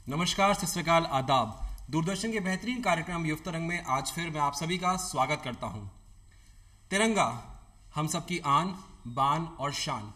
नमस्कार, सत श्री अकाल, आदाब। दूरदर्शन के बेहतरीन कार्यक्रम युव तरंग में आज फिर मैं आप सभी का स्वागत करता हूं। तिरंगा हम सबकी आन, बान और शान।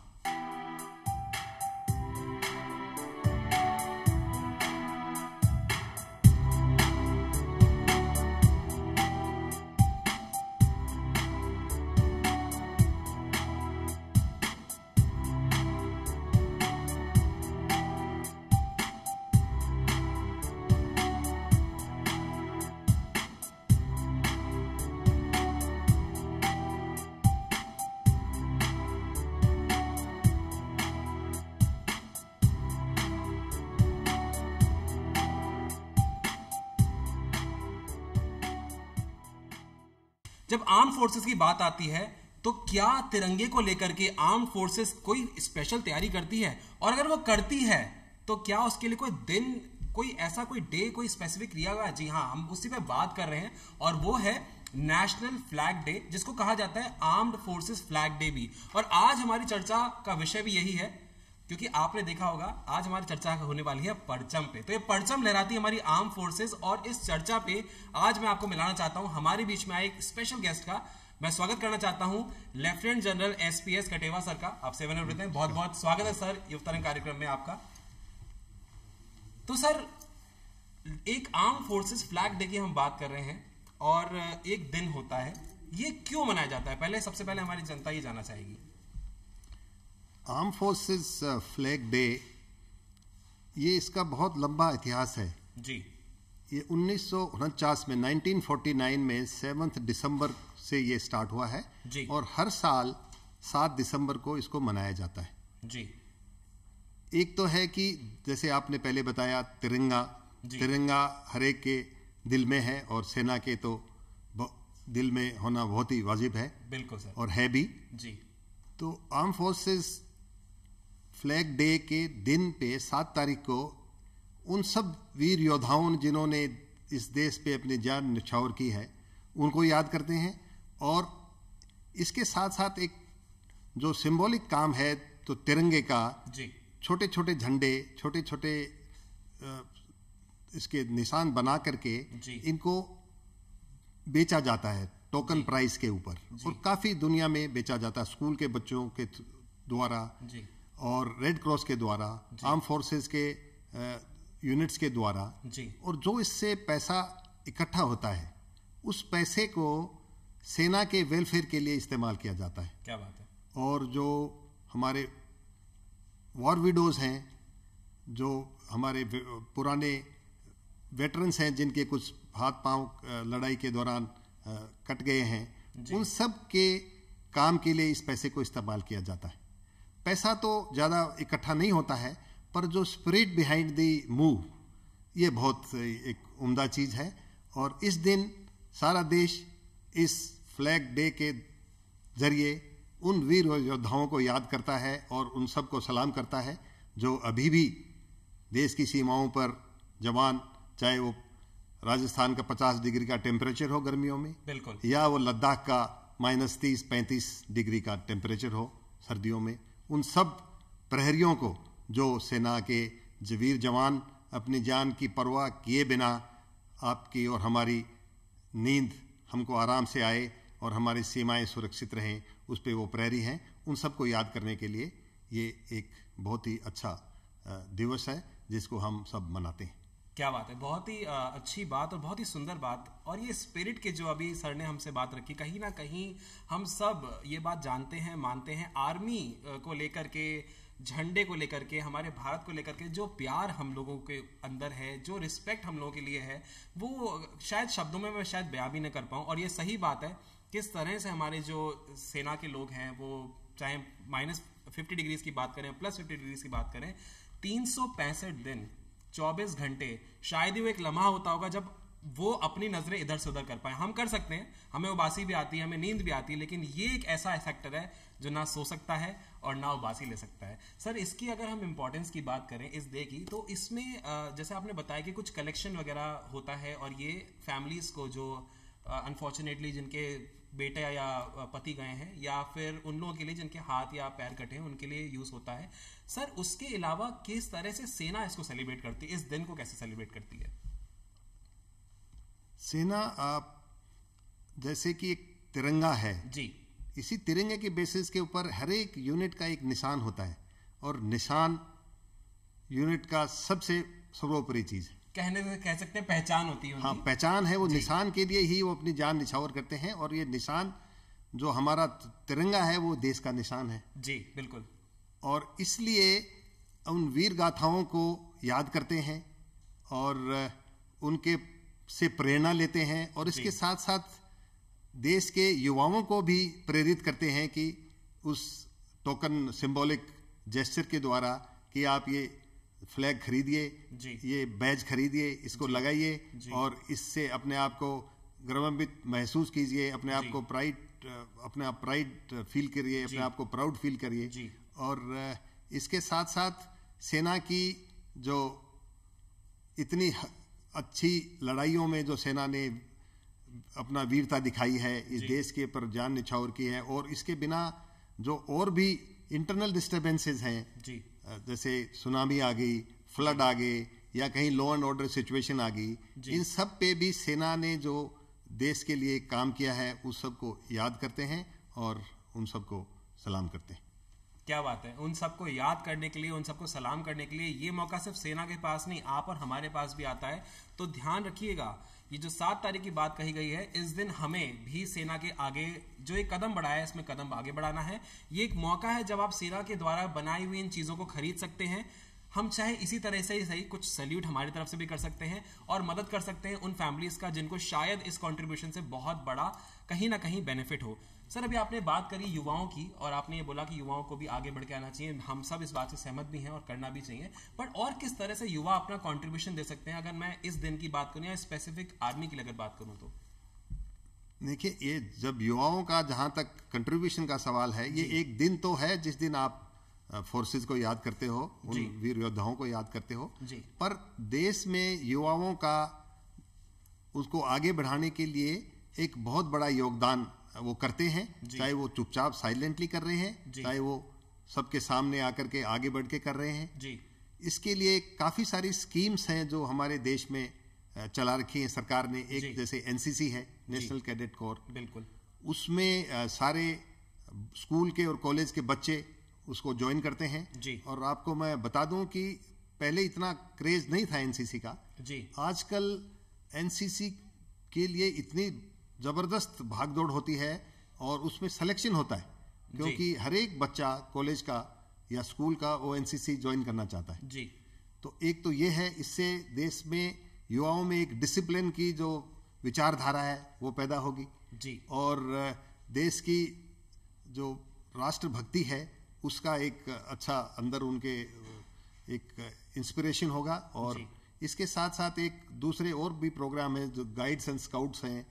जब आर्म फोर्सेस की बात आती है तो क्या तिरंगे को लेकर के आर्म फोर्सेस कोई स्पेशल तैयारी करती है? और अगर वो करती है तो क्या उसके लिए कोई दिन, कोई ऐसा कोई डे, कोई स्पेसिफिक क्रिया हुआ? जी हाँ, हम उसी पे बात कर रहे हैं और वो है नेशनल फ्लैग डे, जिसको कहा जाता है आर्म्ड फोर्सेस फ्लैग डे भी। और आज हमारी चर्चा का विषय भी यही है, क्योंकि आपने देखा होगा आज हमारी चर्चा होने वाली है परचम पे। तो ये परचम लहराती है हमारी आर्म फोर्सेस, और इस चर्चा पे आज मैं आपको मिलाना चाहता हूं हमारे बीच में आए एक स्पेशल गेस्ट का। मैं स्वागत करना चाहता हूं lieutenant general SPS Katewa sir का। आप सेवानिवृत्त हैं, बहुत बहुत स्वागत है सर युव तरंग कार्यक्रम में आपका। तो सर, एक आर्म फोर्सेस फ्लैग डे की हम बात कर रहे हैं और एक दिन होता है, ये क्यों मनाया जाता है? पहले सबसे पहले हमारी जनता ये जानना चाहेगी। आर्म फोर्सेस फ्लैग डे, ये इसका बहुत लंबा इतिहास है जी। ये 1949 में 1949 में 7 दिसंबर से ये स्टार्ट हुआ है जी। और हर साल 7 दिसंबर को इसको मनाया जाता है जी। एक तो है कि जैसे आपने पहले बताया, तिरंगा हर एक के दिल में है और सेना के तो दिल में होना बहुत ही वाजिब है। बिल्कुल सर। और है भी जी। तो आर्म फोर्सेस फ्लैग डे के दिन पे 7 तारीख को उन सब वीर योद्धाओं जिन्होंने इस देश पे अपनी जान न्यौछावर की है, उनको याद करते हैं। और इसके साथ साथ एक जो सिंबॉलिक काम है, तो तिरंगे का जी, छोटे छोटे झंडे, छोटे छोटे इसके निशान बना करके इनको बेचा जाता है टोकन प्राइस के ऊपर, और काफी दुनिया में बेचा जाता है स्कूल के बच्चों के द्वारा और रेड क्रॉस के द्वारा, आर्म फोर्सेस के यूनिट्स के द्वारा। और जो इससे पैसा इकट्ठा होता है, उस पैसे को सेना के वेलफेयर के लिए इस्तेमाल किया जाता है। क्या बात है। और जो हमारे वॉर विडोज हैं, जो हमारे पुराने वेटरन्स हैं जिनके कुछ हाथ पांव लड़ाई के दौरान कट गए हैं, उन सब के काम के लिए इस पैसे को इस्तेमाल किया जाता है। पैसा तो ज़्यादा इकट्ठा नहीं होता है, पर जो स्पिरिट बिहाइंड दी मूव, ये बहुत एक उम्दा चीज़ है। और इस दिन सारा देश इस फ्लैग डे के जरिए उन वीर योद्धाओं को याद करता है और उन सब को सलाम करता है जो अभी भी देश की सीमाओं पर जवान, चाहे वो राजस्थान का 50 डिग्री का टेम्परेचर हो गर्मियों में, बिल्कुल, या वो लद्दाख का -30-35 डिग्री का टेम्परेचर हो सर्दियों में, उन सब प्रहरियों को, जो सेना के वीर जवान अपनी जान की परवाह किए बिना आपकी और हमारी नींद हमको आराम से आए और हमारी सीमाएं सुरक्षित रहें, उस पे वो प्रहरी हैं, उन सबको याद करने के लिए ये एक बहुत ही अच्छा दिवस है जिसको हम सब मनाते हैं। क्या बात है, बहुत ही अच्छी बात और बहुत ही सुंदर बात। और ये स्पिरिट के जो अभी सर ने हमसे बात रखी, कहीं ना कहीं हम सब ये बात जानते हैं, मानते हैं, आर्मी को लेकर के, झंडे को लेकर के, हमारे भारत को लेकर के जो प्यार हम लोगों के अंदर है, जो रिस्पेक्ट हम लोगों के लिए है, वो शायद शब्दों में मैं शायद बयां भी नहीं कर पाऊँ। और ये सही बात है, किस तरह से हमारे जो सेना के लोग हैं, वो चाहे -50 डिग्रीज की बात करें, +50 डिग्रीज की बात करें, 365 दिन 24 घंटे, शायद ही वो एक लम्हा होता होगा जब वो अपनी नजरें इधर से उधर कर पाए। हम कर सकते हैं, हमें उबासी भी आती है, हमें नींद भी आती है, लेकिन ये एक ऐसा सेक्टर है जो ना सो सकता है और ना उबासी ले सकता है। सर, इसकी अगर हम इंपॉर्टेंस की बात करें इस डे की, तो इसमें जैसे आपने बताया कि कुछ कलेक्शन वगैरह होता है, और ये फैमिलीज को जो अनफॉर्चुनेटली जिनके बेटा या पति गए हैं, या फिर उन लोगों के लिए जिनके हाथ या पैर कटे हैं उनके लिए यूज होता है। सर उसके अलावा किस तरह से सेना इसको सेलिब्रेट करती है, इस दिन को कैसे सेलिब्रेट करती है? सेना जैसे कि एक तिरंगा है जी, इसी तिरंगे के बेसिस के ऊपर हर एक यूनिट का एक निशान होता है, और निशान यूनिट का सबसे सर्वोपरि चीज है। कहने से कह सकते हैं पहचान होती है उनकी। हाँ, पहचान है। वो निशान के लिए ही वो अपनी जान निछावर करते हैं, और ये निशान जो हमारा तिरंगा है वो देश का निशान है। जी बिल्कुल। और इसलिए उन वीर गाथाओं को याद करते हैं और उनके से प्रेरणा लेते हैं, और इसके साथ साथ देश के युवाओं को भी प्रेरित करते हैं कि उस टोकन सिंबॉलिक जेस्चर के द्वारा कि आप ये फ्लैग खरीदिए, ये बैज खरीदिए, इसको लगाइए और इससे अपने आप को गर्वान्वित महसूस कीजिए, अपने आप को प्राइड फील करिए, अपने आप को प्राउड फील करिए। और इसके साथ साथ सेना की जो इतनी अच्छी लड़ाइयों में जो सेना ने अपना वीरता दिखाई है, इस देश के पर जान निछावर की है, और इसके बिना जो और भी इंटरनल डिस्टर्बेंसेस हैं, जैसे सुनामी आ गई, फ्लड आ गए, या कहीं लॉ एंड ऑर्डर सिचुएशन आ गई, इन सब पे भी सेना ने जो देश के लिए काम किया है उस सबको याद करते हैं और उन सबको सलाम करते हैं। क्या बात है। उन सबको याद करने के लिए, उन सबको सलाम करने के लिए ये मौका सिर्फ सेना के पास नहीं, आप और हमारे पास भी आता है। तो ध्यान रखिएगा, ये जो 7 तारीख की बात कही गई है, इस दिन हमें भी सेना के आगे जो एक कदम बढ़ाया है, इसमें कदम आगे बढ़ाना है। ये एक मौका है जब आप सेना के द्वारा बनाई हुई इन चीजों को खरीद सकते हैं। हम चाहे इसी तरह से ही सही कुछ सैल्यूट हमारी तरफ से भी कर सकते हैं और मदद कर सकते हैं उन फैमिलीज का जिनको शायद इस कंट्रीब्यूशन से बहुत बड़ा कहीं ना कहीं बेनिफिट हो। सर अभी आपने बात करी युवाओं की, और आपने ये बोला कि युवाओं को भी आगे बढ़ के आना चाहिए। हम सब इस बात से सहमत भी हैं और करना भी चाहिए, बट और किस तरह से युवा अपना कंट्रीब्यूशन दे सकते हैं? अगर मैं इस दिन की बात करूं या स्पेसिफिक आर्मी की अगर बात करूं तो देखिए, ये जब युवाओं का जहां तक कंट्रीब्यूशन का सवाल है, ये एक दिन तो है जिस दिन आप फोर्सेस को याद करते हो, उन वीर योद्धाओं को याद करते हो, पर देश में युवाओं का उसको आगे बढ़ाने के लिए एक बहुत बड़ा योगदान वो करते हैं, चाहे वो चुपचाप साइलेंटली कर रहे हैं, चाहे वो सबके सामने आकर के आगे बढ़ के कर रहे हैं। इसके लिए काफी सारी स्कीम्स हैं जो हमारे देश में चला रखी है सरकार ने। एक जैसे एनसीसी है, नेशनल कैडेट कोर, बिल्कुल, उसमें सारे स्कूल के और कॉलेज के बच्चे उसको ज्वाइन करते हैं। और आपको मैं बता दूं कि पहले इतना क्रेज नहीं था एनसीसी का। आजकल एनसीसी के लिए इतनी जबरदस्त भागदौड़ होती है और उसमें सिलेक्शन होता है, क्योंकि हर एक बच्चा कॉलेज का या स्कूल का वो एनसीसी ज्वाइन करना चाहता है। तो एक तो ये है, इससे देश में युवाओं में एक डिसिप्लिन की जो विचारधारा है वो पैदा होगी, और देश की जो राष्ट्रभक्ति है उसका एक अच्छा अंदर उनके एक इंस्पिरेशन होगा। और इसके साथ साथ एक दूसरे और भी प्रोग्राम है जो गाइड्स एंड स्काउट्स हैं,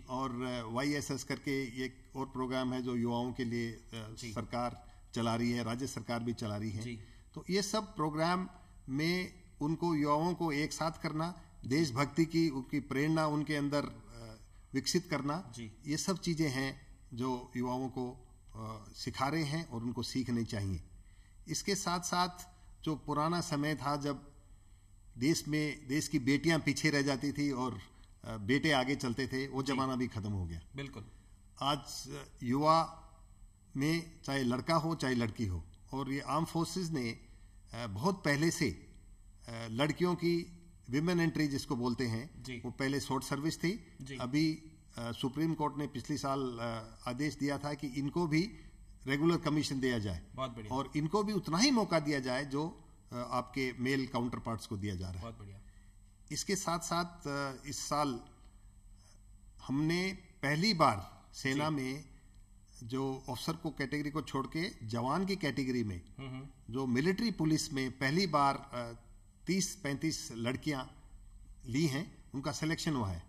और YSS करके एक और प्रोग्राम है जो युवाओं के लिए सरकार चला रही है, राज्य सरकार भी चला रही है। तो ये सब प्रोग्राम में उनको युवाओं को एक साथ करना, देशभक्ति की उनकी प्रेरणा उनके अंदर विकसित करना, ये सब चीजें हैं जो युवाओं को सिखा रहे हैं और उनको सीखनी चाहिए। इसके साथ साथ जो पुराना समय था जब देश की बेटियां पीछे रह जाती थी और बेटे आगे चलते थे, वो जमाना भी खत्म हो गया। बिल्कुल। आज युवा में चाहे लड़का हो चाहे लड़की हो, और ये आर्म फोर्सेस ने बहुत पहले से लड़कियों की विमेन एंट्री जिसको बोलते हैं, वो पहले शॉर्ट सर्विस थी। अभी सुप्रीम कोर्ट ने पिछले साल आदेश दिया था कि इनको भी रेगुलर कमीशन दिया जाए, और इनको भी उतना ही मौका दिया जाए जो आपके मेल काउंटर पार्ट्स को दिया जा रहा है। बहुत बढ़िया। इसके साथ साथ इस साल हमने पहली बार सेना में जो ऑफिसर को कैटेगरी को छोड़ के जवान की कैटेगरी में जो मिलिट्री पुलिस में पहली बार 30-35 लड़कियां ली हैं, उनका सिलेक्शन हुआ है।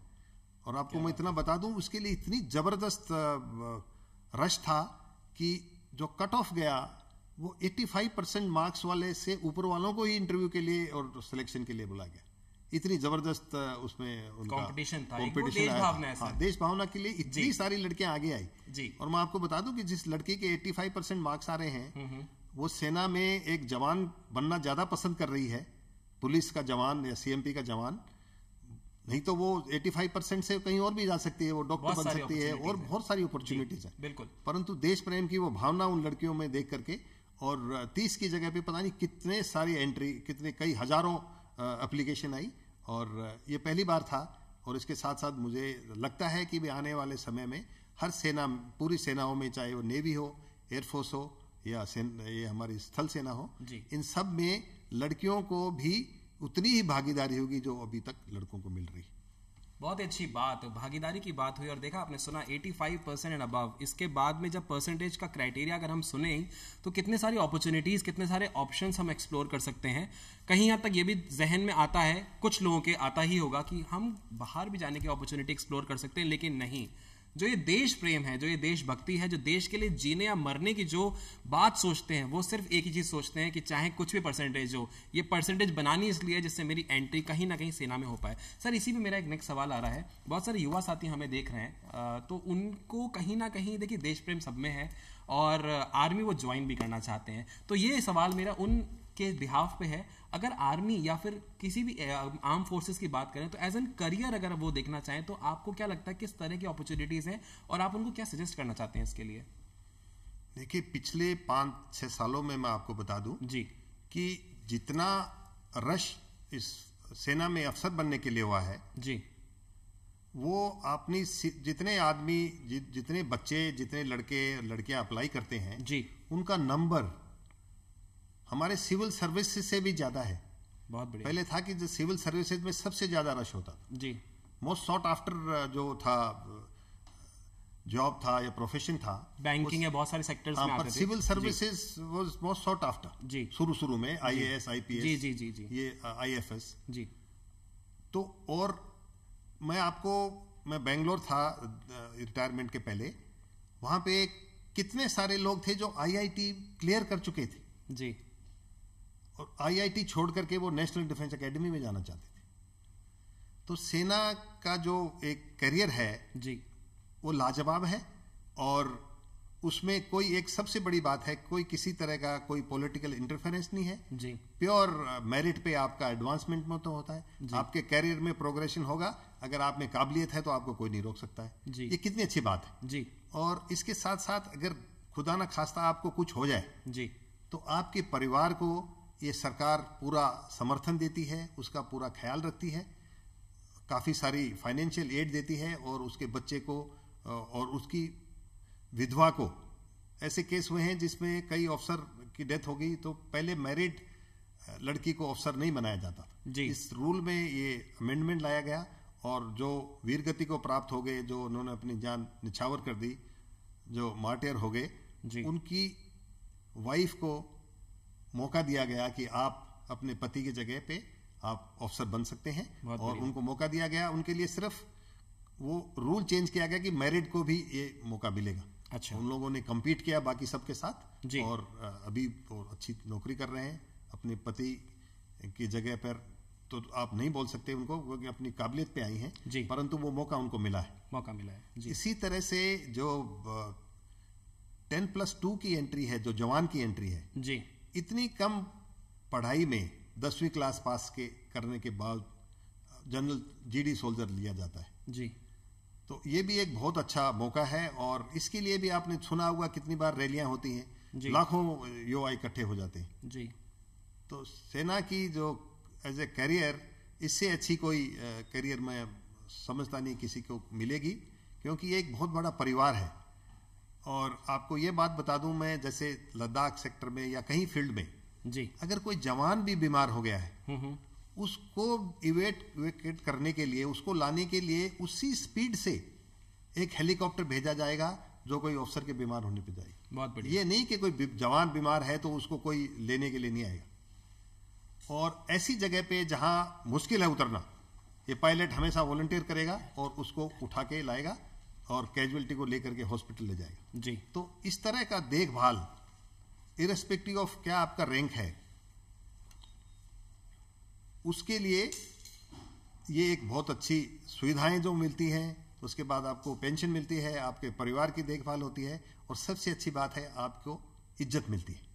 और आपको मैं इतना बता दूं, उसके लिए इतनी जबरदस्त रश था कि जो कट ऑफ गया वो 85% मार्क्स वाले से ऊपर वालों को ही इंटरव्यू के लिए और सिलेक्शन के लिए बुला गया। इतनी जबरदस्त उसमें उनका कंपटीशन था, कंपटीशन देश आया भावना है था। हाँ, सर। देश भावना के लिए इतनी सारी लड़कियां आगे आई। जी। और मैं आपको बता दूं कि जिस लड़की के 85% मार्क्स आ रहे हैं, वो सेना में एक जवान बनना ज्यादा पसंद कर रही है, पुलिस का जवान या सीएमपी का जवान। नहीं तो वो 85% से कहीं और भी जा सकती है, वो डॉक्टर बन सकती है और बहुत सारी अपॉर्चुनिटीज है। बिल्कुल। परंतु देश प्रेम की वो भावना उन लड़कियों में देख करके, और 30 की जगह पे पता नहीं कितने सारी एंट्री, कितने कई हजारों एप्लीकेशन आई, और ये पहली बार था। और इसके साथ साथ मुझे लगता है कि भी आने वाले समय में हर सेना, पूरी सेनाओं में, चाहे वो नेवी हो, एयरफोर्स हो या ये हमारी स्थल सेना हो, इन सब में लड़कियों को भी उतनी ही भागीदारी होगी जो अभी तक लड़कों को मिल रही। बहुत ही अच्छी बात, भागीदारी की बात हुई। और देखा आपने सुना 85% एंड अबव। इसके बाद में जब परसेंटेज का क्राइटेरिया अगर हम सुने तो कितने सारी अपॉर्चुनिटीज, कितने सारे ऑप्शंस हम एक्सप्लोर कर सकते हैं। कहीं हद तक ये भी जहन में आता है, कुछ लोगों के आता ही होगा कि हम बाहर भी जाने की अपॉर्चुनिटी एक्सप्लोर कर सकते हैं, लेकिन नहीं। जो ये देश प्रेम है, जो ये देशभक्ति है, जो देश के लिए जीने या मरने की जो बात सोचते हैं, वो सिर्फ एक ही चीज सोचते हैं कि चाहे कुछ भी परसेंटेज हो, ये परसेंटेज बनानी इसलिए जिससे मेरी एंट्री कहीं ना कहीं सेना में हो पाए। सर, इसी में मेरा एक नेक्स्ट सवाल आ रहा है। बहुत सारे युवा साथी हमें देख रहे हैं, तो उनको कहीं ना कहीं देखिए देश प्रेम सब में है और आर्मी वो ज्वाइन भी करना चाहते हैं। तो ये सवाल मेरा उन के बिहाफ पे है, अगर आर्मी या फिर किसी भी आर्म फोर्सेस की बात करें तो एज एन करियर अगर वो देखना चाहें तो आपको क्या लगता है किस तरह की अपॉर्चुनिटीज हैं और आप उनको क्या सजेस्ट करना चाहते हैं इसके लिए? देखिए, पिछले 5-6 सालों में मैं आपको बता दूं जी कि जितना रश इस सेना में अफसर बनने के लिए हुआ है, जी, वो अपनी जितने आदमी, जितने बच्चे, जितने लड़के लड़कियां अप्लाई करते हैं जी, उनका नंबर हमारे सिविल सर्विसेज से भी ज्यादा है। बहुत बढ़िया। पहले था कि जो सिविल सर्विसेज में सबसे ज्यादा रश होता था जी, मोस्ट सॉट आफ्टर जो था जॉब था या प्रोफेशन था, बैंकिंग या बहुत सारे सेक्टर्स में आते थे। Civil services was most sought after. जी, शुरू में आईएएस, आईपीएस, जी जी जी जी, ये आईएफएस। जी। तो और मैं बेंगलोर था रिटायरमेंट के पहले, वहां पे कितने सारे लोग थे जो आईआईटी क्लियर कर चुके थे जी, और आईआईटी छोड़ करके वो नेशनल डिफेंस एकेडमी में जाना चाहते थे। तो सेना का जो एक करियर है जी, वो लाजवाब है, और उसमें कोई एक सबसे बड़ी बात है, कोई किसी तरह का कोई पॉलिटिकल इंटरफेरेंस नहीं है जी। प्योर मेरिट पे आपका एडवांसमेंट में तो होता है, आपके कैरियर में प्रोग्रेशन होगा। अगर आप में काबिलियत है तो आपको कोई नहीं रोक सकता है जी। ये कितनी अच्छी बात है जी। और इसके साथ साथ अगर खुदा ना खास्ता आपको कुछ हो जाए जी, तो आपके परिवार को ये सरकार पूरा समर्थन देती है, उसका पूरा ख्याल रखती है, काफी सारी फाइनेंशियल एड देती है, और उसके बच्चे को और उसकी विधवा को। ऐसे केस हुए हैं जिसमें कई अफसर की डेथ हो गई तो पहले मैरिड लड़की को अफसर नहीं बनाया जाता जी। इस रूल में ये अमेंडमेंट लाया गया, और जो वीरगति को प्राप्त हो गए, जो उन्होंने अपनी जान निछावर कर दी, जो मार्टियर हो गए, उनकी वाइफ को मौका दिया गया कि आप अपने पति की जगह पे आप अफसर बन सकते हैं, और उनको मौका दिया गया। उनके लिए सिर्फ वो रूल चेंज किया गया कि मैरिड को भी ये मौका मिलेगा। अच्छा। उन लोगों ने compete किया बाकी सबके साथ जी। और अभी और अच्छी नौकरी कर रहे हैं अपने पति की जगह पर। तो आप नहीं बोल सकते उनको, क्योंकि अपनी काबिलियत पे आई हैं, परंतु वो मौका उनको मिला है। मौका मिला है जी। इसी तरह से जो 10+2 की एंट्री है, जो जवान की एंट्री है जी, इतनी कम पढ़ाई में 10वीं क्लास पास करने के बाद जनरल जीडी सोल्जर लिया जाता है जी। तो ये भी एक बहुत अच्छा मौका है, और इसके लिए भी आपने सुना होगा कितनी बार रैलियां होती हैं, लाखों युवा इकट्ठे हो जाते हैं जी। तो सेना की जो एज ए करियर, इससे अच्छी कोई करियर मैं समझता नहीं किसी को मिलेगी, क्योंकि ये एक बहुत बड़ा परिवार है। और आपको ये बात बता दूं मैं, जैसे लद्दाख सेक्टर में या कहीं फील्ड में जी, अगर कोई जवान भी बीमार हो गया है, उसको इवेक्यूएट करने के लिए, उसको लाने के लिए उसी स्पीड से एक हेलीकॉप्टर भेजा जाएगा जो कोई अफसर के बीमार होने पे जाएगा। बहुत बढ़िया। ये नहीं कि कोई जवान बीमार है तो उसको कोई लेने के लिए नहीं आएगा। और ऐसी जगह पे जहां मुश्किल है उतरना, ये पायलट हमेशा वॉलंटियर करेगा और उसको उठा के लाएगा और कैजुअलिटी को लेकर के हॉस्पिटल ले जाएगा जी। तो इस तरह का देखभाल, इरेस्पेक्टिव ऑफ क्या आपका रैंक है, उसके लिए ये एक बहुत अच्छी सुविधाएं जो मिलती हैं, उसके बाद आपको पेंशन मिलती है, आपके परिवार की देखभाल होती है, और सबसे अच्छी बात है आपको इज्जत मिलती है।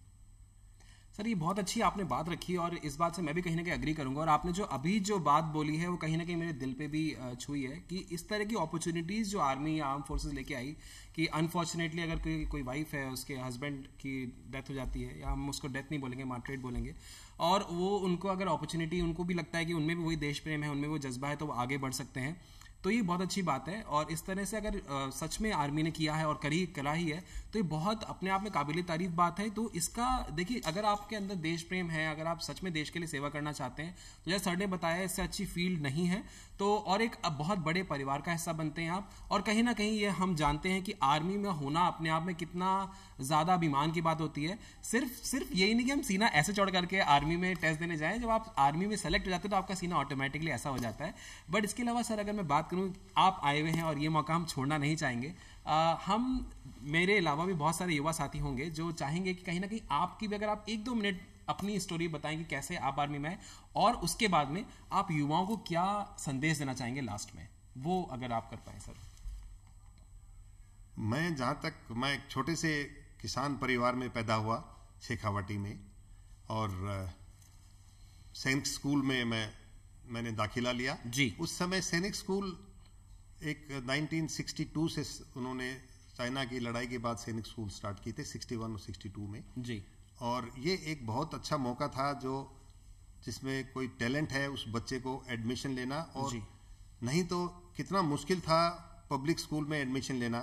सर ये बहुत अच्छी आपने बात रखी और इस बात से मैं भी कहीं ना कहीं एग्री करूंगा। और आपने जो अभी जो बात बोली है वो कहीं ना कहीं मेरे दिल पे भी छुई है कि इस तरह की अपॉर्चुनिटीज जो आर्मी या आर्म फोर्सेस लेके आई कि अनफॉर्चुनेटली अगर कोई वाइफ है, उसके हस्बैंड की डेथ हो जाती है, या हम उसको डेथ नहीं बोलेंगे, मार्टरेट बोलेंगे, और वो उनको अगर अपॉर्चुनिटी, उनको भी लगता है कि उनमें भी वही देश प्रेम है, उनमें वो जज्बा है, तो वो आगे बढ़ सकते हैं। तो ये बहुत अच्छी बात है। और इस तरह से अगर सच में आर्मी ने किया है और करा ही है तो ये बहुत अपने आप में काबिल तारीफ बात है। तो इसका देखिए, अगर आपके अंदर देश प्रेम है, अगर आप सच में देश के लिए सेवा करना चाहते हैं, तो जैसे सर ने बताया इससे अच्छी फील्ड नहीं है। तो और एक बहुत बड़े परिवार का हिस्सा बनते हैं आप, और कहीं ना कहीं ये हम जानते हैं कि आर्मी में होना अपने आप में कितना ज्यादा अभिमान की बात होती है। सिर्फ यही नहीं कि हम सीना ऐसे चढ़ करके आर्मी में टेस्ट देने जाएं, जब आप आर्मी में सेलेक्ट हो जाते हैं तो आपका सीना ऑटोमेटिकली ऐसा हो जाता है। बट इसके अलावा सर अगर मैं बात करूं, आप आए हुए हैं और ये मौका हम छोड़ना नहीं चाहेंगे। हम, मेरे अलावा भी बहुत सारे युवा साथी होंगे जो चाहेंगे कि कहीं ना कहीं आपकी भी, अगर आप 1-2 मिनट अपनी स्टोरी बताएंगे कैसे आप आर्मी में, और उसके बाद में आप युवाओं को क्या संदेश देना चाहेंगे लास्ट में, वो अगर आप कर पाए सर। मैं एक छोटे से किसान परिवार में पैदा हुआ शेखावाटी में, और सैनिक स्कूल में मैंने दाखिला लिया जी। उस समय सैनिक स्कूल एक 1962 से उन्होंने चाइना की लड़ाई के बाद सैनिक स्कूल स्टार्ट किए थे 61 और 62 में जी। और ये एक बहुत अच्छा मौका था जो जिसमें कोई टैलेंट है उस बच्चे को एडमिशन लेना, और जी। नहीं तो कितना मुश्किल था पब्लिक स्कूल में एडमिशन लेना,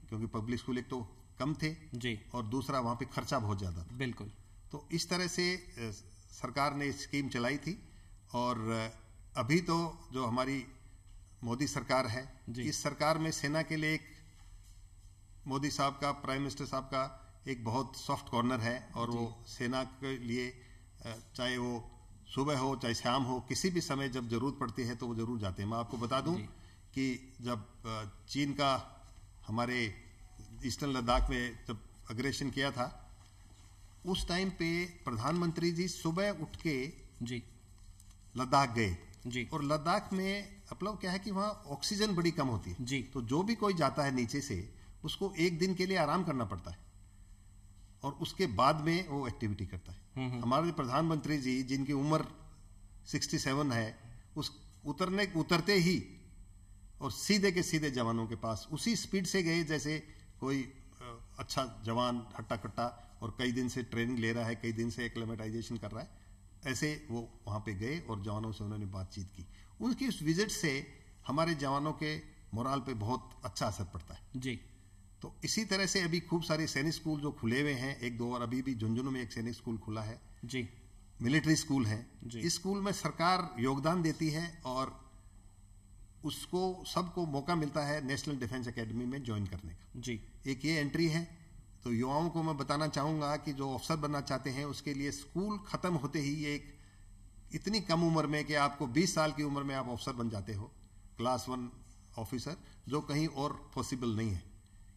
क्योंकि पब्लिक स्कूल एक तो कम थे जी, और दूसरा वहां पे खर्चा बहुत ज्यादा था। बिल्कुल। तो इस तरह से सरकार ने स्कीम चलाई थी, और अभी तो जो हमारी मोदी सरकार है, इस सरकार में सेना के लिए एक मोदी साहब का, प्राइम मिनिस्टर साहब का एक बहुत सॉफ्ट कॉर्नर है, और वो सेना के लिए चाहे वो सुबह हो चाहे शाम हो, किसी भी समय जब जरूरत पड़ती है तो वो जरूर जाते हैं। मैं आपको बता दूं कि जब चीन का हमारे ईस्टर्न लद्दाख में जब अग्रेशन किया था, उस टाइम पे प्रधानमंत्री जी सुबह उठ के जी लद्दाख गए जी। और लद्दाख में मतलब क्या है कि वहाँ ऑक्सीजन बड़ी कम होती है जी। तो जो भी कोई जाता है नीचे से उसको एक दिन के लिए आराम करना पड़ता है और उसके बाद में वो एक्टिविटी करता है। हमारे प्रधानमंत्री जी जिनकी उम्र 67 है, उस उतरते ही और सीधे के सीधे जवानों के पास उसी स्पीड से गए जैसे कोई अच्छा जवान हट्टा कट्टा और कई दिन से ट्रेनिंग ले रहा है, कई दिन से एक्लेमेटाइजेशन कर रहा है, ऐसे वो वहां पे गए और जवानों से उन्होंने बातचीत की। उनकी उस विजिट से हमारे जवानों के मोराल पे बहुत अच्छा असर पड़ता है जी। तो इसी तरह से अभी खूब सारे सैनिक स्कूल जो खुले हुए हैं, एक दो, और अभी भी झुंझुनू में एक सैनिक स्कूल खुला है जी, मिलिट्री स्कूल है। जी। इस स्कूल में सरकार योगदान देती है और उसको सबको मौका मिलता है नेशनल डिफेंस एकेडमी में ज्वाइन करने का। जी। एक ये एंट्री है। तो युवाओं को मैं बताना चाहूंगा कि जो अफसर बनना चाहते हैं उसके लिए स्कूल खत्म होते ही एक इतनी कम उम्र में कि आपको 20 साल की उम्र में आप अफसर बन जाते हो, क्लास 1 ऑफिसर, जो कहीं और पॉसिबल नहीं है।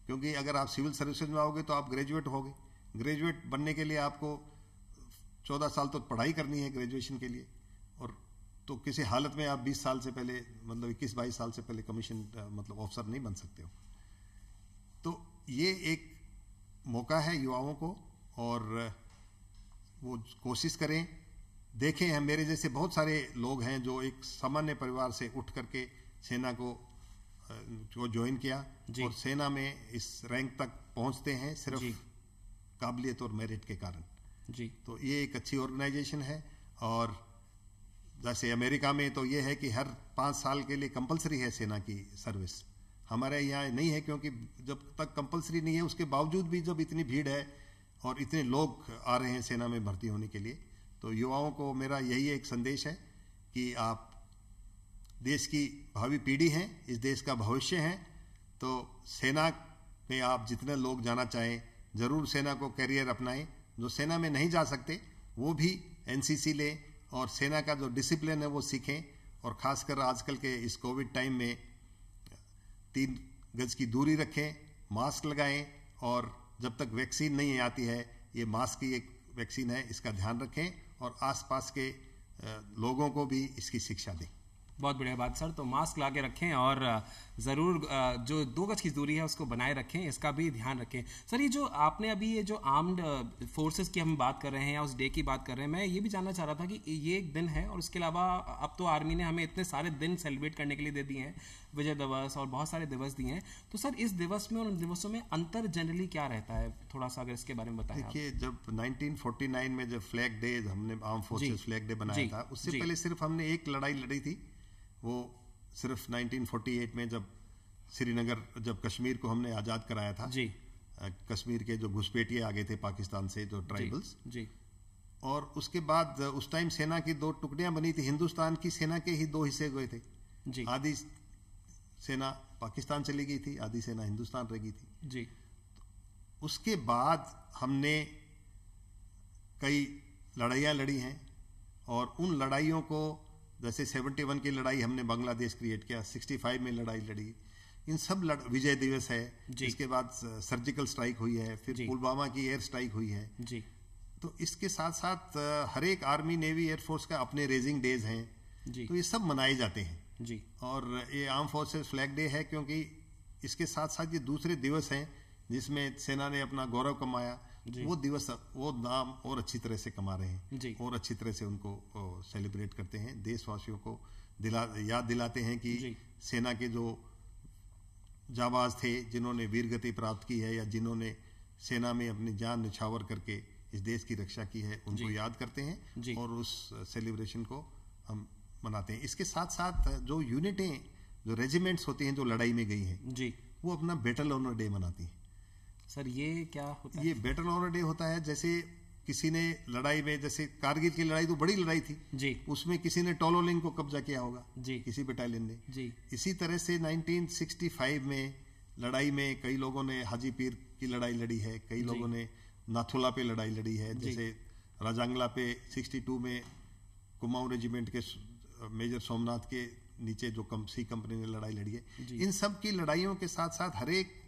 क्योंकि अगर आप सिविल सर्विसेज में आओगे तो आप ग्रेजुएट होगे, ग्रेजुएट बनने के लिए आपको 14 साल तो पढ़ाई करनी है ग्रेजुएशन के लिए, और तो किसी हालत में आप 20 साल से पहले मतलब 21-22 साल से पहले कमीशन मतलब ऑफिसर नहीं बन सकते हो। तो ये एक मौका है युवाओं को, और वो कोशिश करें, देखें। हम मेरे जैसे बहुत सारे लोग हैं जो एक सामान्य परिवार से उठ करके सेना को ज्वाइन किया और सेना में इस रैंक तक पहुंचते हैं सिर्फ काबिलियत और मेरिट के कारण जी। तो ये एक अच्छी ऑर्गेनाइजेशन है। और जैसे अमेरिका में तो ये है कि हर 5 साल के लिए कंपलसरी है सेना की सर्विस। हमारे यहाँ नहीं है, क्योंकि जब तक कंपलसरी नहीं है उसके बावजूद भी जब इतनी भीड़ है और इतने लोग आ रहे हैं सेना में भर्ती होने के लिए, तो युवाओं को मेरा यही एक संदेश है कि आप देश की भावी पीढ़ी हैं, इस देश का भविष्य हैं, तो सेना में आप जितने लोग जाना चाहें जरूर सेना को कैरियर अपनाएं। जो सेना में नहीं जा सकते वो भी एनसीसी लें और सेना का जो डिसिप्लिन है वो सीखें, और खासकर आजकल के इस कोविड टाइम में 3 गज की दूरी रखें, मास्क लगाएं, और जब तक वैक्सीन नहीं आती है, ये मास्क की एक वैक्सीन है, इसका ध्यान रखें और आसपास के लोगों को भी इसकी शिक्षा दें। बहुत बढ़िया बात सर। तो मास्क ला के रखें और ज़रूर जो 2 गज की दूरी है उसको बनाए रखें, इसका भी ध्यान रखें। सर ये जो आपने अभी ये जो आर्म्ड फोर्सेस की हम बात कर रहे हैं या उस डे की बात कर रहे हैं, मैं ये भी जानना चाह रहा था कि ये एक दिन है और उसके अलावा अब तो आर्मी ने हमें इतने सारे दिन सेलिब्रेट करने के लिए दे दिए हैं, विजय दिवस और बहुत सारे दिवस दिए हैं। तो सर इस दिवस में और उन दिवसों में अंतर जनरली क्या रहता है, थोड़ा सा अगर इसके बारे में बताएं। देखिए, जब 1949 में जब फ्लैग डे हमने आर्म फोर्सेस फ्लैग डे बनाया था, उससे पहले सिर्फ हमने एक लड़ाई लड़ी थी, वो सिर्फ 1948 में जब श्रीनगर, जब कश्मीर को हमने आज़ाद कराया था जी। कश्मीर के जो घुसपैठिए आ गए थे पाकिस्तान से, जो ट्राइबल्स जी। और उसके बाद उस टाइम सेना की 2 टुकड़ियां बनी थी, हिंदुस्तान की सेना के ही 2 हिस्से हुए थे जी। आधी सेना पाकिस्तान चली गई थी, आधी सेना हिंदुस्तान रह गई थी जी। उसके बाद हमने कई लड़ाइयाँ लड़ी हैं और उन लड़ाइयों को, जैसे 71 की लड़ाई हमने बांग्लादेश क्रिएट किया, 65 में लड़ाई लड़ी, इन सब विजय दिवस है। इसके बाद सर्जिकल स्ट्राइक हुई है, फिर पुलवामा की एयर स्ट्राइक हुई है जी। तो इसके साथ साथ हर एक आर्मी, नेवी, एयरफोर्स का अपने रेजिंग डेज हैं जी। तो ये सब मनाए जाते हैं जी। और ये आर्म फोर्सेस फ्लैग डे है क्योंकि इसके साथ साथ ये दूसरे दिवस हैं जिसमें सेना ने अपना गौरव कमाया, वो दिवस, वो नाम और अच्छी तरह से कमा रहे हैं और अच्छी तरह से उनको सेलिब्रेट करते हैं। देशवासियों को याद दिलाते हैं कि सेना के जो जाबाज थे, जिन्होंने वीरगति प्राप्त की है या जिन्होंने सेना में अपनी जान निछावर करके इस देश की रक्षा की है, उनको याद करते हैं और उस सेलिब्रेशन को हम मनाते हैं। इसके साथ साथ जो यूनिटें, जो रेजिमेंट्स होती हैं जो लड़ाई में गई हैं जी, वो अपना बैटल ऑनर डे मनाती हैं। सर ये क्या होता है? ये बैटल ऑनर डे होता है, जैसे किसी ने लड़ाई में, जैसे कारगिल की लड़ाई तो बड़ी लड़ाई थी जी, उसमें किसी ने टोलोलिंग को कब्जा किया होगा जी, किसी बटालियन ने जी। इसी तरह से 1965 में लड़ाई में कई लोगों ने हाजी पीर की लड़ाई लड़ी है, कई लोगों ने नाथुला पे लड़ाई लड़ी है, जैसे राजांगला पे 62 में कुमाऊं रेजिमेंट के मेजर सोमनाथ के नीचे जो सी कंपनी ने लड़ाई लड़ी है। इन सब की लड़ाइयों के साथ साथ हर एक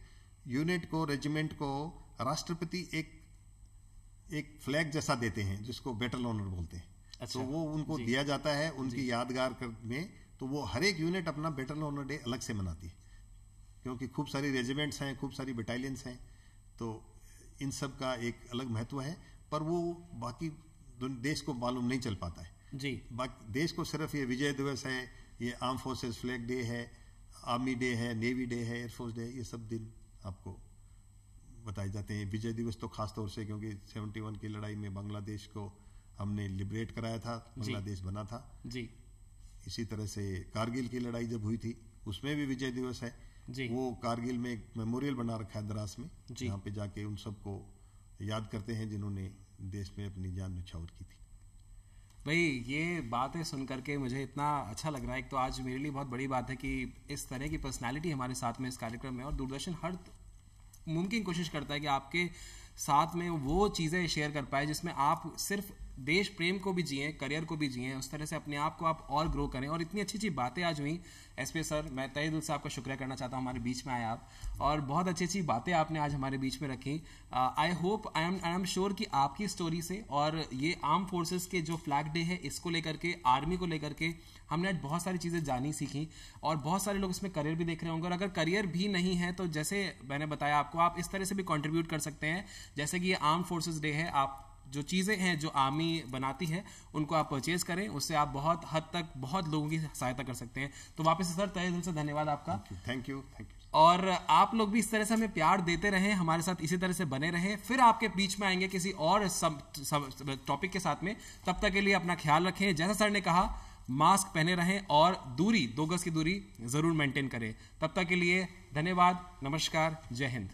यूनिट को, रेजिमेंट को राष्ट्रपति एक फ्लैग जैसा देते हैं जिसको बैटल ऑनर बोलते हैं। अच्छा, तो वो उनको दिया जाता है उनकी यादगार में। तो वो हर एक यूनिट अपना बैटल ऑनर डे अलग से मनाती है क्योंकि खूब सारी रेजिमेंट्स हैं, खूब सारी बटालियंस हैं, तो इन सब का एक अलग महत्व है। पर वो बाकी देश को मालूम नहीं चल पाता है जी। बाकी देश को सिर्फ ये विजय दिवस है, ये आर्म फोर्सेस फ्लैग डे है, आर्मी डे है, नेवी डे है, एयरफोर्स डे है, ये सब दिन आपको बताए जाते हैं। विजय दिवस तो खास तौर से क्योंकि 71 की लड़ाई में बांग्लादेश को हमने लिबरेट कराया था, बांग्लादेश बना था जी। इसी तरह से कारगिल की लड़ाई जब हुई थी उसमें भी विजय दिवस है जी। वो कारगिल में एक मेमोरियल बना रखा है द्रास में, जहाँ पे जाके उन सबको याद करते हैं जिन्होंने देश में अपनी जान न्यौछावर की थी। भाई ये बातें सुन करके मुझे इतना अच्छा लग रहा है। एक तो आज मेरे लिए बहुत बड़ी बात है कि इस तरह की पर्सनालिटी हमारे साथ में इस कार्यक्रम में, और दूरदर्शन हर मुमकिन कोशिश करता है कि आपके साथ में वो चीज़ें शेयर कर पाए जिसमें आप सिर्फ देश प्रेम को भी जिए, करियर को भी जिए, उस तरह से अपने आप को आप और ग्रो करें। और इतनी अच्छी अच्छी बातें आज हुई। एसपी सर, मैं तहे दिल से आपका शुक्रिया करना चाहता हूँ, हमारे बीच में आए आप और बहुत अच्छी अच्छी बातें आपने आज हमारे बीच में रखी। I hope, I am sure कि आपकी स्टोरी से और ये आर्म फोर्सेस के जो फ्लैग डे है इसको लेकर के, आर्मी को लेकर के हमने आज बहुत सारी चीज़ें जानी, सीखी और बहुत सारे लोग इसमें करियर भी देख रहे होंगे। और अगर करियर भी नहीं है तो जैसे मैंने बताया आपको, आप इस तरह से भी कंट्रीब्यूट कर सकते हैं। जैसे कि ये आर्म फोर्सेस डे है, आप जो चीज़ें हैं जो आर्मी बनाती है उनको आप परचेज करें, उससे आप बहुत हद तक बहुत लोगों की सहायता कर सकते हैं। तो वापस से सर तहे दिल से धन्यवाद आपका। Thank you. और आप लोग भी इस तरह से हमें प्यार देते रहें, हमारे साथ इसी तरह से बने रहें। फिर आपके बीच में आएंगे किसी और टॉपिक के साथ में। तब तक के लिए अपना ख्याल रखें। जैसा सर ने कहा, मास्क पहने रहें और दूरी, 2 गज की दूरी जरूर मेंटेन करें। तब तक के लिए धन्यवाद, नमस्कार, जय हिंद।